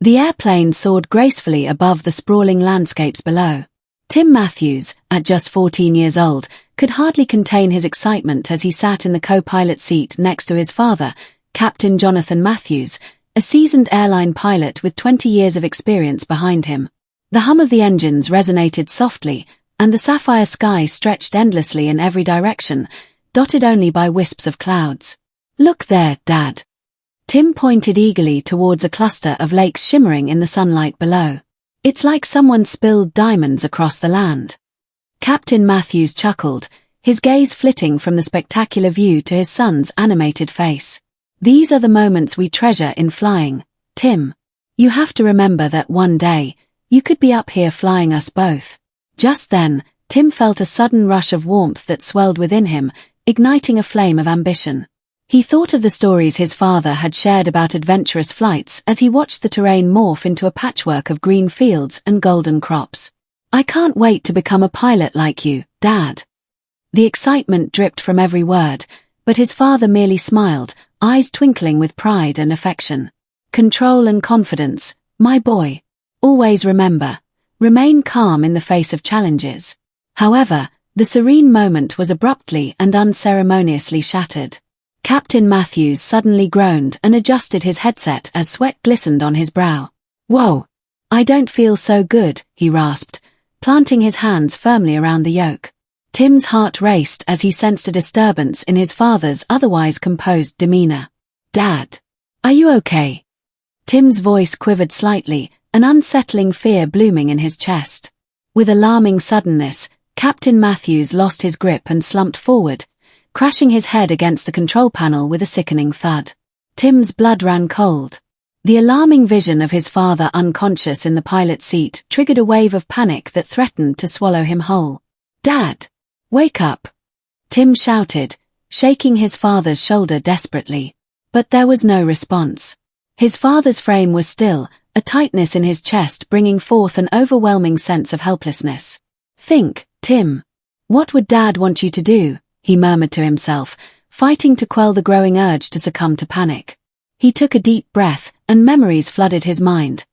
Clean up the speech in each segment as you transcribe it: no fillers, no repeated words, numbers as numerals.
The airplane soared gracefully above the sprawling landscapes below. Tim Matthews, at just 14 years old, could hardly contain his excitement as he sat in the co-pilot seat next to his father, Captain Jonathan Matthews, a seasoned airline pilot with 20 years of experience behind him. The hum of the engines resonated softly, and the sapphire sky stretched endlessly in every direction, dotted only by wisps of clouds. "Look there, Dad." Tim pointed eagerly towards a cluster of lakes shimmering in the sunlight below. "It's like someone spilled diamonds across the land." Captain Matthews chuckled, his gaze flitting from the spectacular view to his son's animated face. "These are the moments we treasure in flying, Tim. You have to remember that one day, you could be up here flying us both." Just then, Tim felt a sudden rush of warmth that swelled within him, igniting a flame of ambition. He thought of the stories his father had shared about adventurous flights as he watched the terrain morph into a patchwork of green fields and golden crops. "I can't wait to become a pilot like you, Dad." The excitement dripped from every word, but his father merely smiled, eyes twinkling with pride and affection. "Control and confidence, my boy. Always remember, remain calm in the face of challenges." However, the serene moment was abruptly and unceremoniously shattered. Captain Matthews suddenly groaned and adjusted his headset as sweat glistened on his brow. "Whoa! I don't feel so good," he rasped, planting his hands firmly around the yoke. Tim's heart raced as he sensed a disturbance in his father's otherwise composed demeanor. "Dad, are you okay?" Tim's voice quivered slightly, an unsettling fear blooming in his chest. With alarming suddenness, Captain Matthews lost his grip and slumped forward, crashing his head against the control panel with a sickening thud. Tim's blood ran cold. The alarming vision of his father unconscious in the pilot's seat triggered a wave of panic that threatened to swallow him whole. "Dad! Wake up!" Tim shouted, shaking his father's shoulder desperately. But there was no response. His father's frame was still, a tightness in his chest bringing forth an overwhelming sense of helplessness. "Think, Tim. What would Dad want you to do?" he murmured to himself, fighting to quell the growing urge to succumb to panic. He took a deep breath, and memories flooded his mind.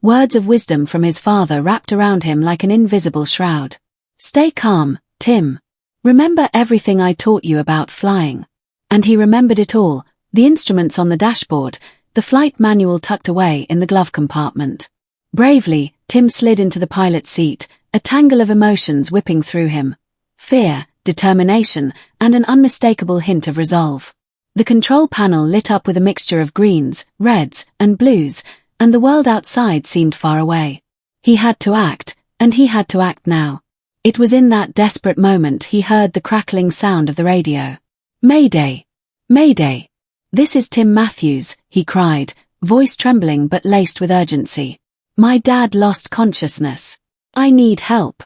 Words of wisdom from his father wrapped around him like an invisible shroud. "Stay calm, Tim. Remember everything I taught you about flying." And he remembered it all, the instruments on the dashboard, the flight manual tucked away in the glove compartment. Bravely, Tim slid into the pilot's seat, a tangle of emotions whipping through him. Fear, determination, and an unmistakable hint of resolve. The control panel lit up with a mixture of greens, reds, and blues, and the world outside seemed far away. He had to act, and he had to act now. It was in that desperate moment he heard the crackling sound of the radio. "Mayday! Mayday! This is Tim Matthews," he cried, voice trembling but laced with urgency. "My dad lost consciousness. I need help."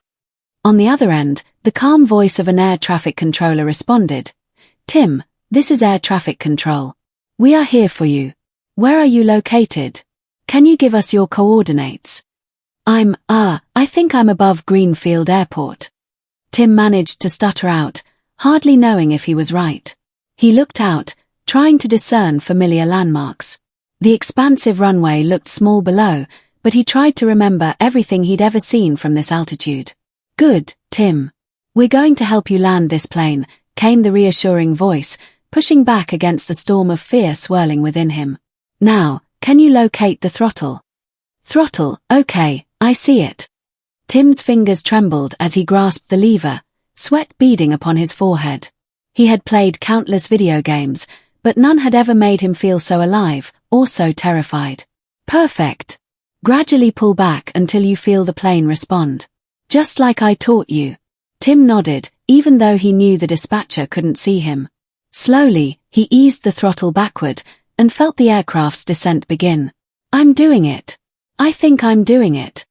On the other end, the calm voice of an air traffic controller responded. "Tim, this is air traffic control. We are here for you. Where are you located? Can you give us your coordinates?" I think I'm above Greenfield Airport." Tim managed to stutter out, hardly knowing if he was right. He looked out, trying to discern familiar landmarks. The expansive runway looked small below, but he tried to remember everything he'd ever seen from this altitude. "Good, Tim. We're going to help you land this plane," came the reassuring voice, pushing back against the storm of fear swirling within him. "Now, can you locate the throttle?" "Throttle, okay, I see it." Tim's fingers trembled as he grasped the lever, sweat beading upon his forehead. He had played countless video games, but none had ever made him feel so alive, or so terrified. "Perfect. Gradually pull back until you feel the plane respond. Just like I taught you." Tim nodded, even though he knew the dispatcher couldn't see him. Slowly, he eased the throttle backward, and felt the aircraft's descent begin. "I'm doing it. I think I'm doing it."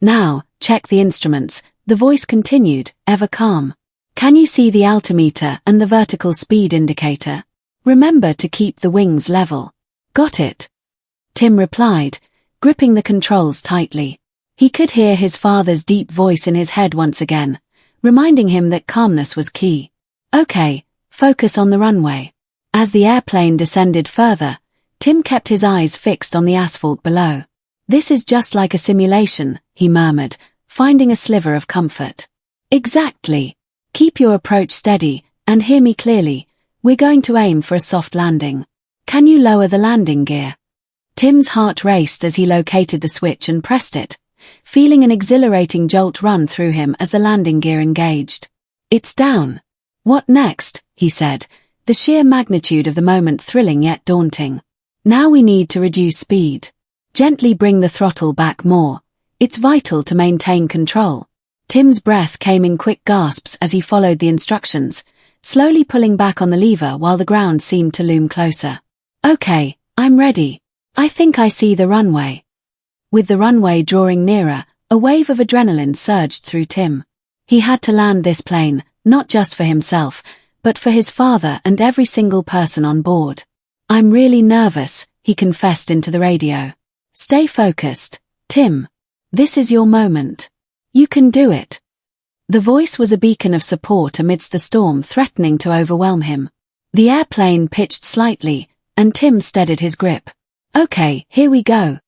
"Now, check the instruments," the voice continued, ever calm. "Can you see the altimeter and the vertical speed indicator? Remember to keep the wings level." "Got it," Tim replied, gripping the controls tightly. He could hear his father's deep voice in his head once again, reminding him that calmness was key. "Okay, focus on the runway." As the airplane descended further, Tim kept his eyes fixed on the asphalt below. This is just like a simulation, he murmured, finding a sliver of comfort. Exactly. Keep your approach steady, and hear me clearly. We're going to aim for a soft landing. Can you lower the landing gear? Tim's heart raced as he located the switch and pressed it, feeling an exhilarating jolt run through him as the landing gear engaged. It's down. What next? He said, the sheer magnitude of the moment thrilling yet daunting. Now we need to reduce speed. Gently bring the throttle back more. It's vital to maintain control. Tim's breath came in quick gasps as he followed the instructions, slowly pulling back on the lever while the ground seemed to loom closer. Okay, I'm ready. I think I see the runway. With the runway drawing nearer, a wave of adrenaline surged through Tim. He had to land this plane, not just for himself, but for his father and every single person on board. I'm really nervous, he confessed into the radio. Stay focused, Tim. This is your moment. You can do it. The voice was a beacon of support amidst the storm threatening to overwhelm him. The airplane pitched slightly, and Tim steadied his grip. Okay, here we go.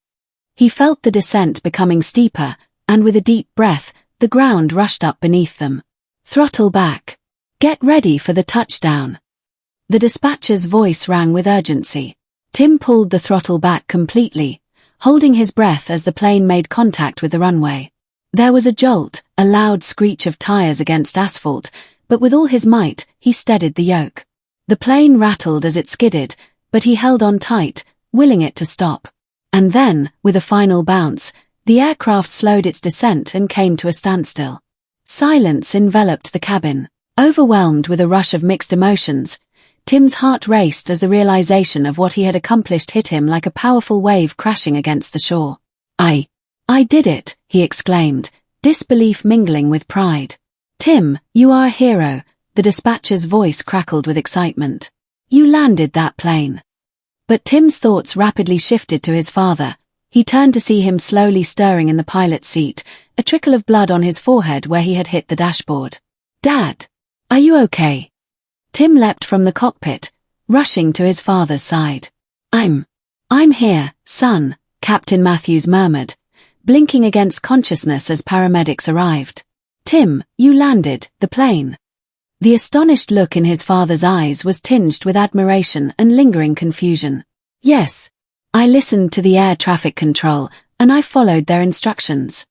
He felt the descent becoming steeper, and with a deep breath, the ground rushed up beneath them. Throttle back. Get ready for the touchdown. The dispatcher's voice rang with urgency. Tim pulled the throttle back completely, holding his breath as the plane made contact with the runway. There was a jolt, a loud screech of tires against asphalt, but with all his might, he steadied the yoke. The plane rattled as it skidded, but he held on tight, willing it to stop. And then, with a final bounce, the aircraft slowed its descent and came to a standstill. Silence enveloped the cabin. Overwhelmed with a rush of mixed emotions, Tim's heart raced as the realization of what he had accomplished hit him like a powerful wave crashing against the shore. I did it, he exclaimed, disbelief mingling with pride. Tim, you are a hero, the dispatcher's voice crackled with excitement. You landed that plane. But Tim's thoughts rapidly shifted to his father. He turned to see him slowly stirring in the pilot's seat, a trickle of blood on his forehead where he had hit the dashboard. Dad, are you okay? Tim leapt from the cockpit, rushing to his father's side. I'm here, son, Captain Matthews murmured, blinking against consciousness as paramedics arrived. Tim, you landed the plane. The astonished look in his father's eyes was tinged with admiration and lingering confusion. Yes. I listened to the air traffic control, and I followed their instructions.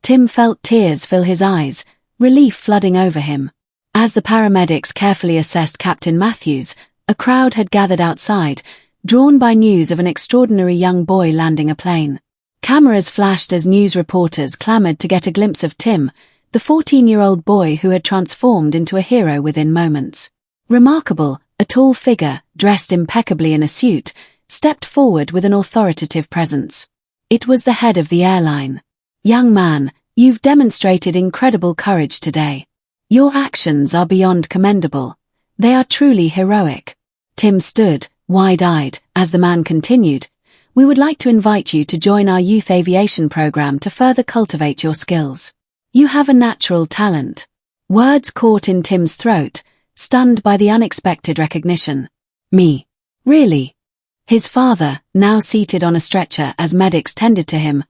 Tim felt tears fill his eyes, relief flooding over him. As the paramedics carefully assessed Captain Matthews, a crowd had gathered outside, drawn by news of an extraordinary young boy landing a plane. Cameras flashed as news reporters clamored to get a glimpse of Tim, the 14-year-old boy who had transformed into a hero within moments. Remarkable, a tall figure, dressed impeccably in a suit, stepped forward with an authoritative presence. It was the head of the airline. Young man, you've demonstrated incredible courage today. Your actions are beyond commendable. They are truly heroic. Tim stood, wide-eyed, as the man continued. We would like to invite you to join our youth aviation program to further cultivate your skills. You have a natural talent. Words caught in Tim's throat, stunned by the unexpected recognition. Me? Really? His father, now seated on a stretcher as medics tended to him,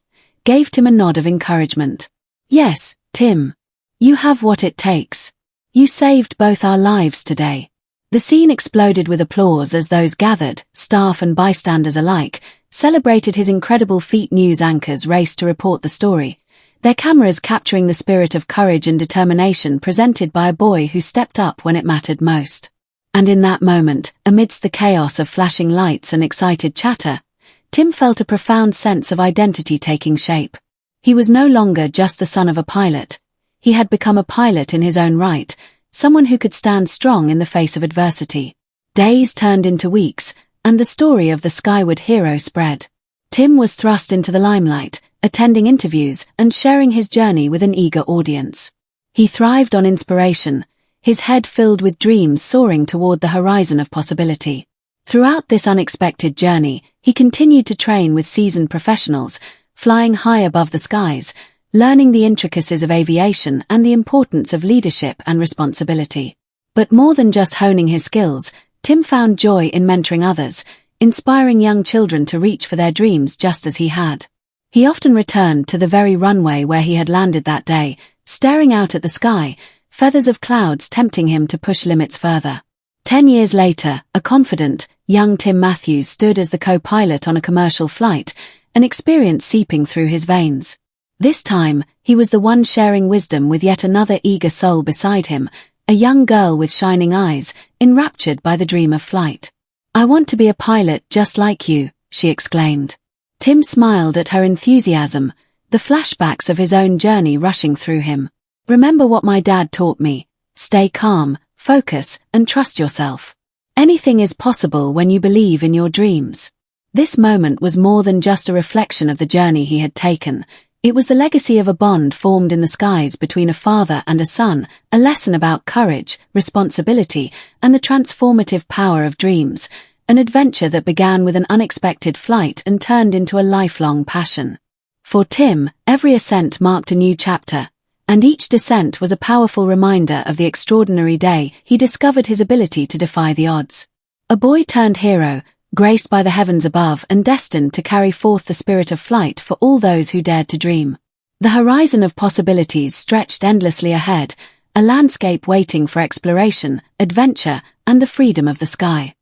gave Tim a nod of encouragement. Yes, Tim. You have what it takes. You saved both our lives today. The scene exploded with applause as those gathered, staff and bystanders alike, celebrated his incredible feat. News anchors raced to report the story, their cameras capturing the spirit of courage and determination presented by a boy who stepped up when it mattered most. And in that moment, amidst the chaos of flashing lights and excited chatter, Tim felt a profound sense of identity taking shape. He was no longer just the son of a pilot. He had become a pilot in his own right, someone who could stand strong in the face of adversity. Days turned into weeks, and the story of the skyward hero spread. Tim was thrust into the limelight, attending interviews and sharing his journey with an eager audience. He thrived on inspiration, his head filled with dreams soaring toward the horizon of possibility. Throughout this unexpected journey, he continued to train with seasoned professionals, flying high above the skies, learning the intricacies of aviation and the importance of leadership and responsibility. But more than just honing his skills, Tim found joy in mentoring others, inspiring young children to reach for their dreams just as he had. He often returned to the very runway where he had landed that day, staring out at the sky, feathers of clouds tempting him to push limits further. 10 years later, a confident, young Tim Matthews stood as the co-pilot on a commercial flight, an experience seeping through his veins. This time, he was the one sharing wisdom with yet another eager soul beside him, a young girl with shining eyes, enraptured by the dream of flight. "I want to be a pilot just like you," she exclaimed. Tim smiled at her enthusiasm, the flashbacks of his own journey rushing through him. "Remember what my dad taught me. Stay calm, focus, and trust yourself. Anything is possible when you believe in your dreams." This moment was more than just a reflection of the journey he had taken. It was the legacy of a bond formed in the skies between a father and a son, a lesson about courage, responsibility, and the transformative power of dreams, an adventure that began with an unexpected flight and turned into a lifelong passion. For Tim, every ascent marked a new chapter, and each descent was a powerful reminder of the extraordinary day he discovered his ability to defy the odds. A boy turned hero, graced by the heavens above and destined to carry forth the spirit of flight for all those who dared to dream. The horizon of possibilities stretched endlessly ahead, a landscape waiting for exploration, adventure, and the freedom of the sky.